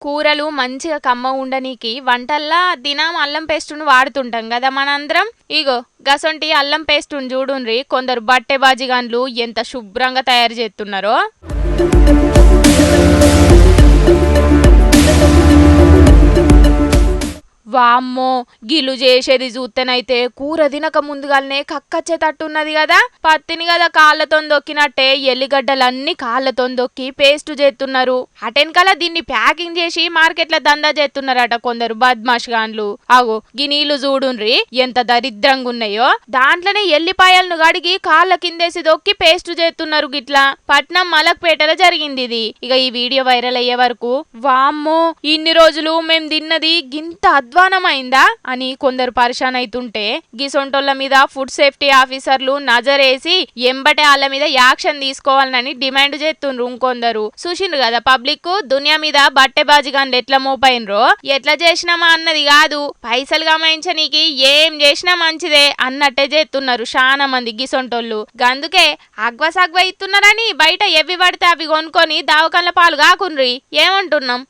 కూరలు మంచిగా కమ్మ ఉండనీకి వంటల్లా దినం అల్లం పేస్టును వాడుతుంటాం కదా మనందరం. ఇగో గసొంటి అల్లం పేస్టును చూడుండ్రి కొందరు బట్టె బాజిగాన్లు ఎంత శుభ్రంగా తయారు చేస్తున్నారో. వామ్మో, గిలు చేసేది చూస్తేనైతే కూర తినక ముందుగానే కక్కచ్చేటట్టున్నది కదా. పత్తిని కదా కాళ్ళతో దొక్కినట్టే ఎల్లిగడ్డలన్నీ కాళ్ళతో దొక్కి పేస్ట్ చేస్తున్నారు. అటెన్కల దీన్ని ప్యాకింగ్ చేసి మార్కెట్ల దందా చేస్తున్నారట కొందరు బద్మాష్ గాన్లు. అగో గీ నీళ్లు చూడుండ్రి ఎంత దరిద్రంగా ఉన్నాయో. దాంట్లోనే ఎల్లిపాయలను గడిగి కాళ్ళ కిందేసి దొక్కి పేస్ట్ చేస్తున్నారు గిట్లా. పట్నం మలక్పేటలో జరిగింది ఇది. ఇక ఈ వీడియో వైరల్ అయ్యే వరకు వామ్మో ఇన్ని రోజులు మేం తిన్నది గింత అధ్వానమైందా అని కొందరు పరిశాన్ అయితుంటే గిసొంటోళ్ల మీద ఫుడ్ సేఫ్టీ ఆఫీసర్లు నజరేసి ఎంబటే వాళ్ళ మీద యాక్షన్ తీసుకోవాలని డిమాండ్ చేస్తుండ్రు. ఇంకొందరు చూసిండ్రు కదా పబ్లిక్ దునియా మీద బట్టె బాజిగాన్లు ఎట్లా మోపైనరో. ఎట్లా చేసినామా అన్నది కాదు, పైసలు గమాయించనీకి ఏం చేసినా మంచిదే అన్నట్టే చేస్తున్నారు చాలా మంది గిసొంటోళ్ళు. గందుకే అగ్వ సగ్వ ఇస్తున్నారని బయట ఎవి పడితే అవి కొనుక్కొని దావకాన్ల పాలు కాకుండ్రి. ఏమంటున్నాం?